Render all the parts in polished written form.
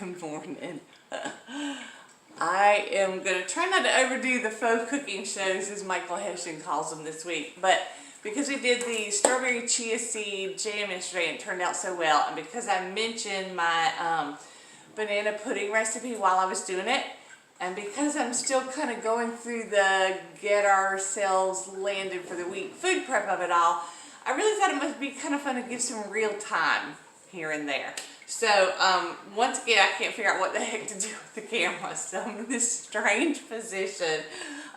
Good morning. I am going to try not to overdo the faux cooking shows, as Michael Hession calls them, this week. But because we did the strawberry chia seed jam yesterday and it turned out so well, and because I mentioned my banana pudding recipe while I was doing it, and because I'm still kind of going through the get ourselves landed for the week food prep of it all, I really thought it must be kind of fun to give some real time here and there. So once again, I can't figure out what the heck to do with the camera, so I'm in this strange position.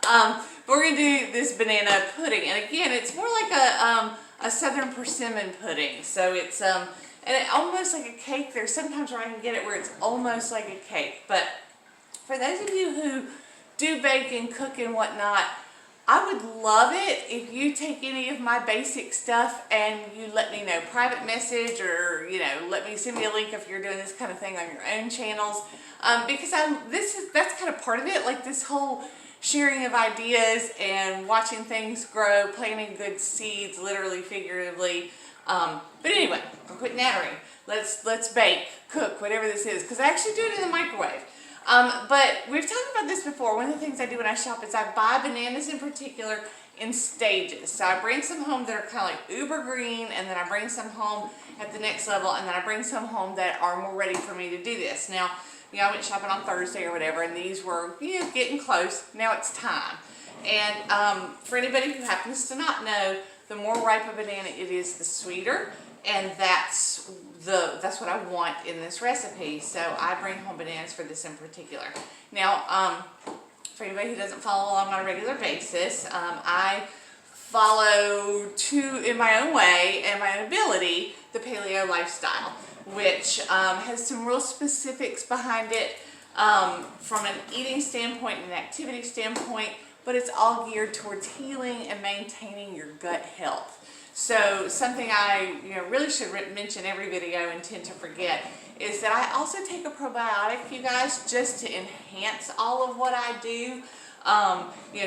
But we're going to do this banana pudding, and again, it's more like a southern persimmon pudding. So it's and it almost like a cake. There's sometimes where I can get it where it's almost like a cake. But for those of you who do bake and cook and whatnot, I would love it if you take any of my basic stuff and you let me know, private message, or let me send me a link if you're doing this kind of thing on your own channels, because that's kind of part of it, like this whole sharing of ideas and watching things grow, planting good seeds, literally, figuratively. But anyway, I'll quit nattering. Let's bake, cook, whatever this is, because I actually do it in the microwave. But we've talked about this before. One of the things I do when I shop is I buy bananas in particular in stages. So I bring some home that are kind of like uber green, and then I bring some home at the next level, and then I bring some home that are more ready for me to do this. Now, I went shopping on Thursday or whatever, and these were getting close. Now it's time. And for anybody who happens to not know, the more ripe a banana it is, the sweeter. And that's what I want in this recipe. So I bring home bananas for this in particular. Now, for anybody who doesn't follow along on a regular basis, I follow in my own way and my own ability, the paleo lifestyle, which has some real specifics behind it from an eating standpoint and an activity standpoint, but it's all geared towards healing and maintaining your gut health. So something I really should mention every video and tend to forget is that I also take a probiotic, you guys, just to enhance all of what I do.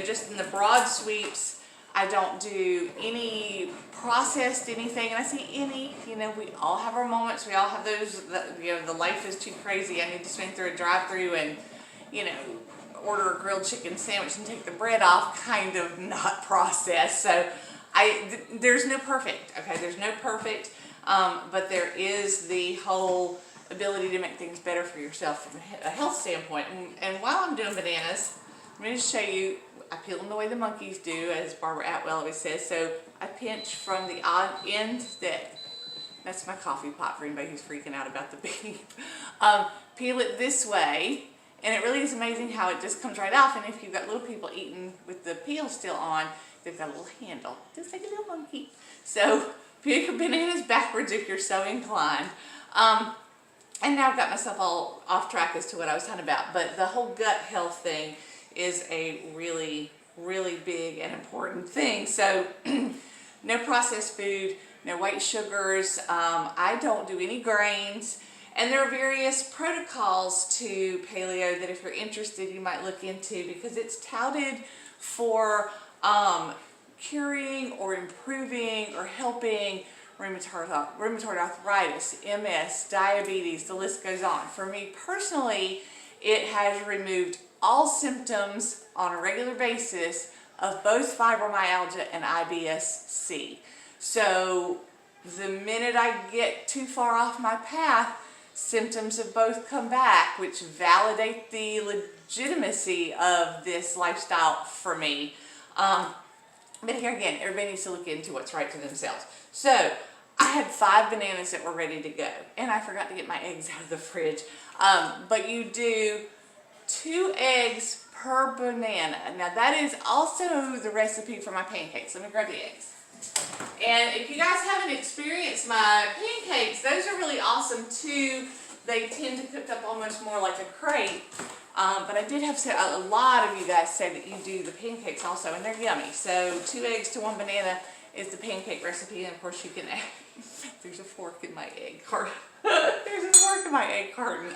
Just in the broad sweeps, I don't do any processed anything. And I say any, we all have our moments. We all have those, the life is too crazy. I need to swing through a drive-through and, order a grilled chicken sandwich and take the bread off, kind of not processed. So there's no perfect, okay? There's no perfect, but there is the whole ability to make things better for yourself from a health standpoint. And while I'm doing bananas, I'm going to show you, I peel them the way the monkeys do, as Barbara Atwell always says. So I pinch from the odd end that's my coffee pot for anybody who's freaking out about the beep. Peel it this way, and it really is amazing how it just comes right off. And if you've got little people eating with the peel still on, they've got a little handle, just like a little monkey. So peel your bananas backwards if you're so inclined. And now I've got myself all off track as to what I was talking about. But the whole gut health thing is a really, really big and important thing. So no processed food, no white sugars. I don't do any grains. And there are various protocols to paleo that if you're interested, you might look into, because it's touted for curing or improving or helping rheumatoid arthritis, MS, diabetes, the list goes on. For me personally, it has removed all symptoms on a regular basis of both fibromyalgia and IBS-C. So the minute I get too far off my path, symptoms have both come back, which validate the legitimacy of this lifestyle for me. But here again, everybody needs to look into what's right for themselves. So I had 5 bananas that were ready to go, and I forgot to get my eggs out of the fridge. But you do 2 eggs per banana. Now that is also the recipe for my pancakes. Let me grab the eggs. And if you guys haven't experienced my pancakes, those are really awesome too. They tend to cook up almost more like a crepe. But I did have a lot of you guys say that you do the pancakes also, and they're yummy. So 2 eggs to 1 banana is the pancake recipe, and of course you can add, there's a fork in my egg carton. There's a fork in my egg carton.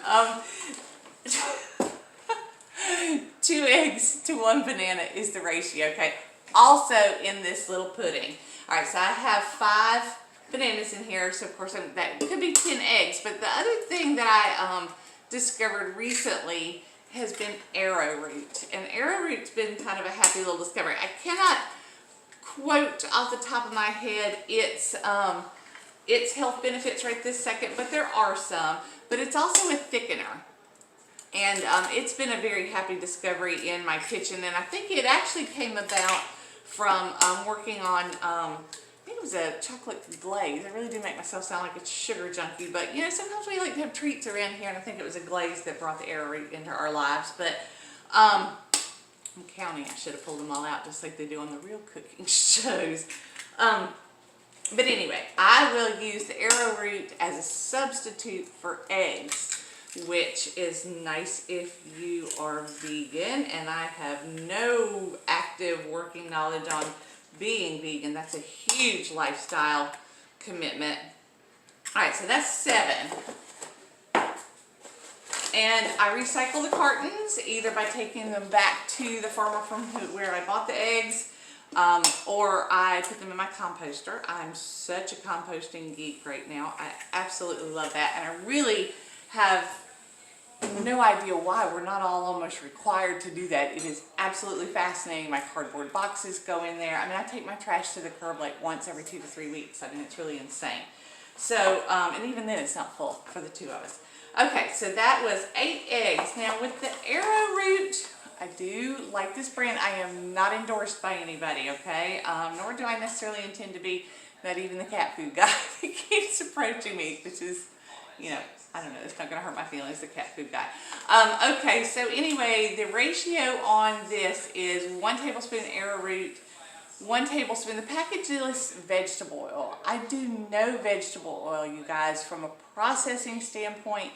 2 eggs to 1 banana is the ratio, okay? Also in this little pudding. All right, so I have 5 bananas in here, so of course that could be 10 eggs. But the other thing that I discovered recently has been arrowroot, and arrowroot's been kind of a happy little discovery. I cannot quote off the top of my head its health benefits right this second, but there are some. But it's also a thickener, and it's been a very happy discovery in my kitchen. And I think it actually came about from working on I think it was a chocolate glaze. I really do make myself sound like a sugar junkie, but you know, sometimes we like to have treats around here, and I think it was a glaze that brought the arrowroot into our lives. But I'm counting, I should have pulled them all out just like they do on the real cooking shows. But anyway, I will use the arrowroot as a substitute for eggs, which is nice if you are vegan, and I have no active working knowledge on being vegan. That's a huge lifestyle commitment. All right, so that's 7. And I recycle the cartons either by taking them back to the farmer from where I bought the eggs, or I put them in my composter. I'm such a composting geek right now. I absolutely love that, and I really have no idea why we're not all almost required to do that. It is absolutely fascinating. My cardboard boxes go in there. I mean, I take my trash to the curb like once every 2 to 3 weeks. I mean, it's really insane. So, and even then it's not full for the 2 of us. Okay, so that was 8 eggs. Now with the arrowroot, I do like this brand. I am not endorsed by anybody, okay? Nor do I necessarily intend to be. Not even the cat food guy that keeps approaching me, which is, you know, I don't know, it's not going to hurt my feelings, the cat food guy. Okay, so anyway, the ratio on this is 1 tablespoon arrowroot, 1 tablespoon. The package lists vegetable oil. I do no vegetable oil, you guys. From a processing standpoint,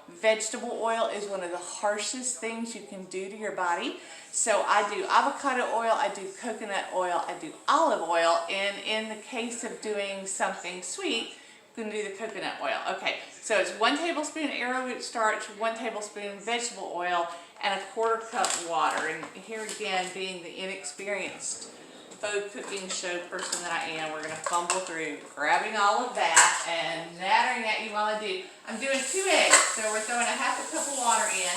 vegetable oil is one of the harshest things you can do to your body. So I do avocado oil, I do coconut oil, I do olive oil, and in the case of doing something sweet, you can do the coconut oil. Okay, so it's 1 tablespoon arrowroot starch, 1 tablespoon vegetable oil, and 1/4 cup water. And here again, being the inexperienced faux cooking show person that I am, we're going to fumble through grabbing all of that and nattering at you while I do. I'm doing 2 eggs, so we're throwing 1/2 cup of water in.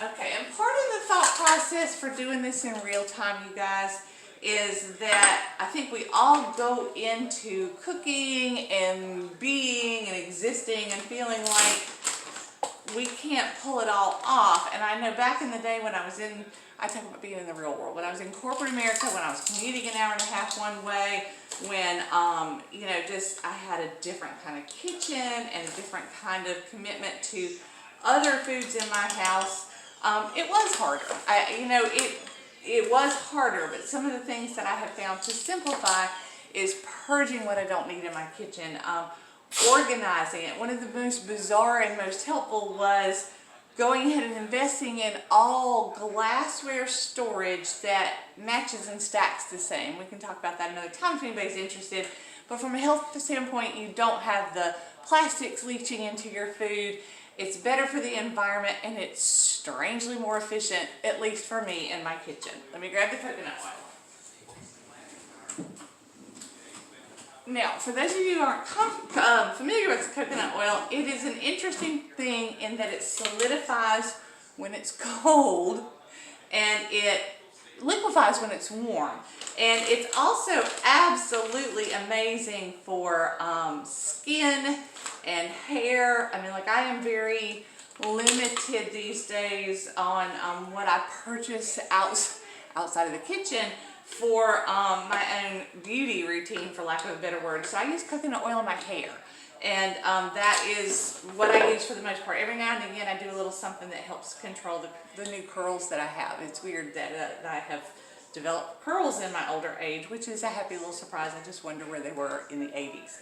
Okay, and part of the thought process for doing this in real time, you guys, is that I think we all go into cooking and being and existing and feeling like we can't pull it all off. And I know back in the day when I was in, I talk about being in the real world, when I was in corporate America, when I was commuting 1.5 hours one way, when, you know, just I had a different kind of kitchen and a different kind of commitment to other foods in my house. It was harder. It was harder, but some of the things that I have found to simplify is purging what I don't need in my kitchen, organizing it. One of the most bizarre and most helpful was going ahead and investing in all glassware storage that matches and stacks the same. We can talk about that another time if anybody's interested. But from a health standpoint, you don't have the plastics leaching into your food. It's better for the environment, and it's strangely more efficient, at least for me, in my kitchen. Let me grab the coconut oil. Now, for those of you who aren't familiar with coconut oil, it is an interesting thing in that it solidifies when it's cold, and it liquefies when it's warm. And it's also absolutely amazing for skin and hair. I mean, like, I am very limited these days on what I purchase outside of the kitchen for my own beauty routine, for lack of a better word. So I use coconut oil in my hair, and that is what I use for the most part. Every now and again I do a little something that helps control the new curls that I have. It's weird that I have developed curls in my older age, which is a happy little surprise. I just wonder where they were in the 80s.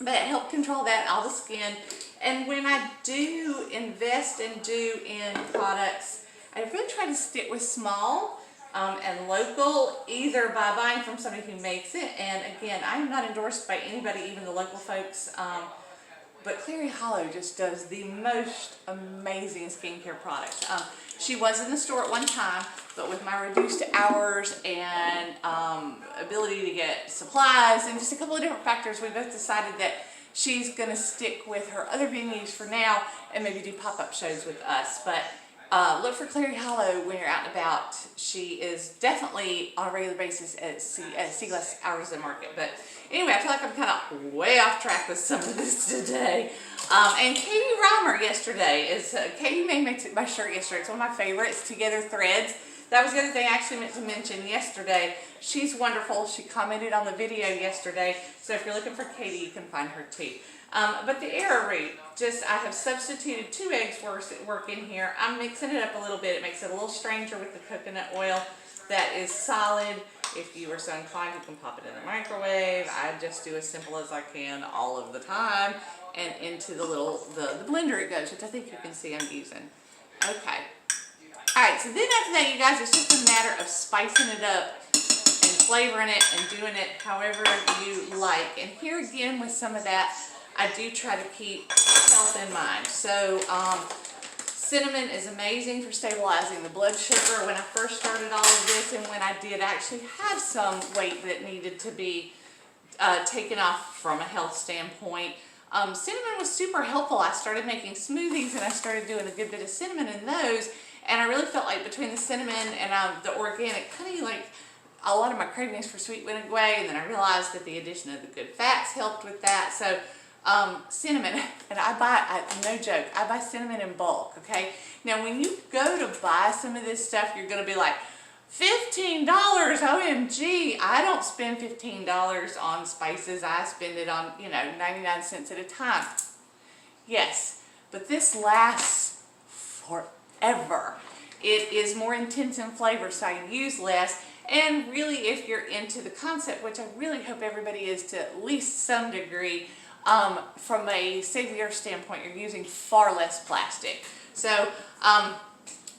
But it helped control that, all the skin. And when I do invest and do in products, I really try to stick with small and local, either by buying from somebody who makes it. And again, I'm not endorsed by anybody, even the local folks, but Clary Hollow just does the most amazing skincare products. She was in the store at one time, but with my reduced hours and ability to get supplies and just a couple of different factors, we both decided that she's gonna stick with her other venues for now and maybe do pop-up shows with us. But look for Clary Hollow when you're out and about. She is definitely on a regular basis at Seaglass Hours and Market. But anyway, I feel like I'm kind of way off track with some of this today. And Katie Reimer yesterday Katie made my shirt yesterday. It's one of my favorites, Together Threads. That was the other thing I actually meant to mention yesterday. She's wonderful. She commented on the video yesterday. So if you're looking for Katie, you can find her too. But the arrowroot, I have substituted 2 eggs work in here. I'm mixing it up a little bit. It makes it a little stranger with the coconut oil that is solid. If you are so inclined, you can pop it in the microwave. I just do as simple as I can all of the time. And into the blender it goes, which I think you can see I'm using. Okay. Alright, so then after that, you guys, it's just a matter of spicing it up and flavoring it and doing it however you like. And here again, with some of that, I do try to keep health in mind. So, cinnamon is amazing for stabilizing the blood sugar. When I first started all of this, and when I did actually have some weight that needed to be taken off from a health standpoint, cinnamon was super helpful. I started making smoothies and I started doing a good bit of cinnamon in those. And I really felt like between the cinnamon and the organic, kind of like a lot of my cravings for sweet went away. And then I realized that the addition of the good fats helped with that. So cinnamon, and no joke, I buy cinnamon in bulk, okay? Now when you go to buy some of this stuff, you're going to be like, $15, OMG. I don't spend $15 on spices. I spend it on, 99 cents at a time. Yes, but this lasts forever. It is more intense in flavor, so I use less. And really, if you're into the concept, which I really hope everybody is to at least some degree, from a savoury standpoint, you're using far less plastic. So,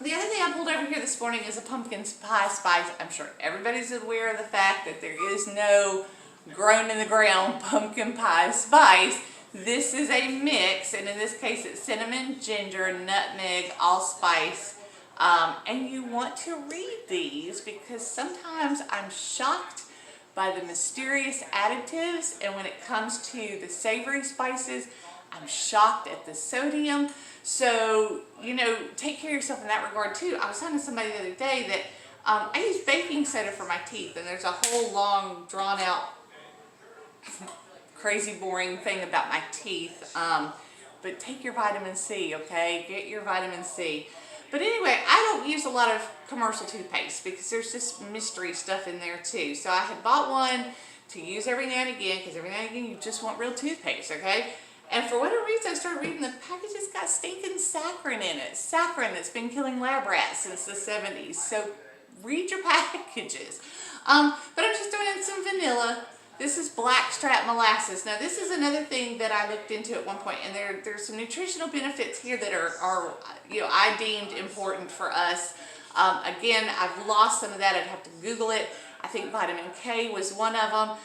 the other thing I pulled over here this morning is a pumpkin pie spice. I'm sure everybody's aware of the fact that there is no grown in the ground pumpkin pie spice. This is a mix, and in this case it's cinnamon, ginger, nutmeg, allspice. And you want to read these because sometimes I'm shocked by the mysterious additives, and when it comes to the savory spices, I'm shocked at the sodium. So, take care of yourself in that regard too. I was talking to somebody the other day that I use baking soda for my teeth, and there's a whole long, drawn out, crazy boring thing about my teeth. But take your vitamin C, okay? Get your vitamin C. But anyway, I don't use a lot of commercial toothpaste because there's just mystery stuff in there too. So I had bought one to use every now and again, because every now and again you just want real toothpaste, okay? And for whatever reason, I started reading the package's got stinking saccharin in it. Saccharin that's been killing lab rats since the 70s. So read your packages. But I'm just throwing in some vanilla. This is blackstrap molasses. Now this is another thing that I looked into at one point, and there's some nutritional benefits here that are I deemed important for us. Again, I've lost some of that. I'd have to Google it. I think vitamin K was one of them.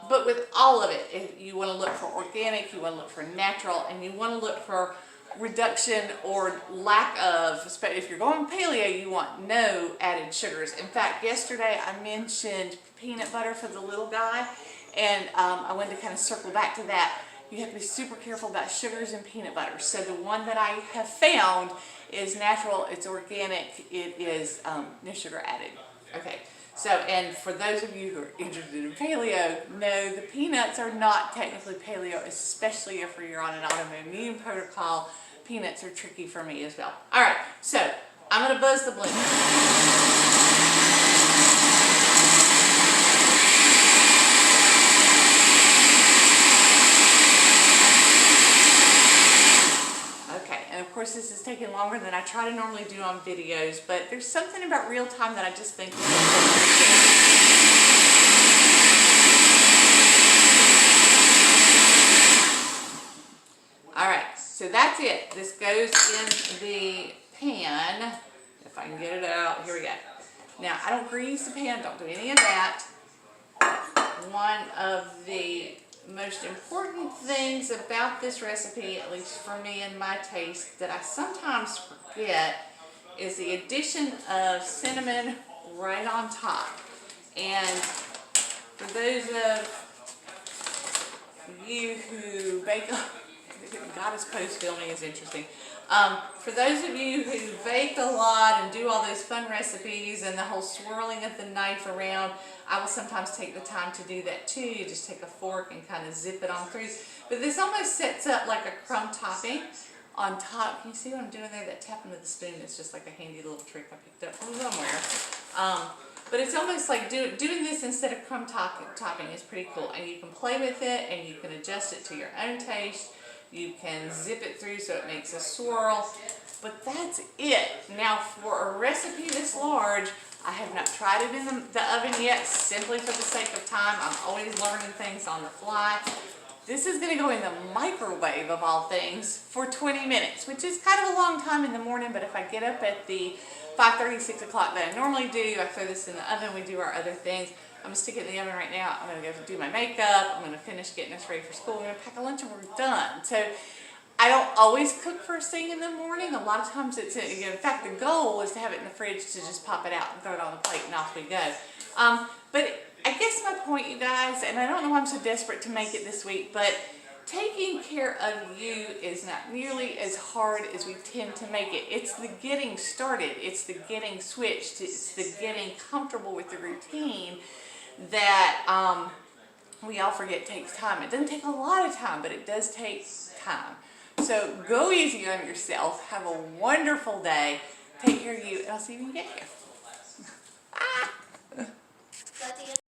But with all of it, if you want to look for organic, you want to look for natural, and you want to look for reduction or lack of, especially if you're going paleo, you want no added sugars. In fact, yesterday I mentioned peanut butter for the little guy, and I wanted to kind of circle back to that. You have to be super careful about sugars and peanut butter. So the one that I have found is natural, it's organic, it is no sugar added. Okay. So, and for those of you who are interested in paleo, no, the peanuts are not technically paleo, especially if you're on an autoimmune protocol. Peanuts are tricky for me as well. All right, so I'm going to buzz the blender. Okay, and of course this is taking longer than I try to normally do on videos, but there's something about real time that I just think is important. So that's it. This goes in the pan. If I can get it out. Here we go. Now, I don't grease the pan. Don't do any of that. One of the most important things about this recipe, at least for me and my taste, that I sometimes forget is the addition of cinnamon right on top. And for those of you who bake, Goddess Post filming is interesting. For those of you who bake a lot and do all those fun recipes and the whole swirling of the knife around, I will sometimes take the time to do that too. You just take a fork and kind of zip it on through. But this almost sets up like a crumb topping on top. Can you see what I'm doing there? That tapping with the spoon is just like a handy little trick I picked up from somewhere. But it's almost like doing this instead of crumb topping is pretty cool. And you can play with it and you can adjust it to your own taste. You can zip it through so it makes a swirl. But that's it. Now for a recipe this large, I have not tried it in the oven yet, simply for the sake of time. I'm always learning things on the fly. This is going to go in the microwave, of all things, for 20 minutes, which is kind of a long time in the morning, but if I get up at the 5:30, 6 o'clock that I normally do, I throw this in the oven, we do our other things. I'm going to stick it in the oven right now. I'm going to go do my makeup. I'm going to finish getting us ready for school. I'm going to pack a lunch and we're done. So I don't always cook first thing in the morning. A lot of times it's, in fact, the goal is to have it in the fridge to just pop it out and throw it on the plate and off we go. But I guess my point, you guys, and I don't know why I'm so desperate to make it this week, but taking care of you is not nearly as hard as we tend to make it. It's the getting started. It's the getting switched. It's the getting comfortable with the routine that we all forget takes time. It doesn't take a lot of time, but it does take time. So go easy on yourself. Have a wonderful day. Take care of you, and I'll see you when you get here.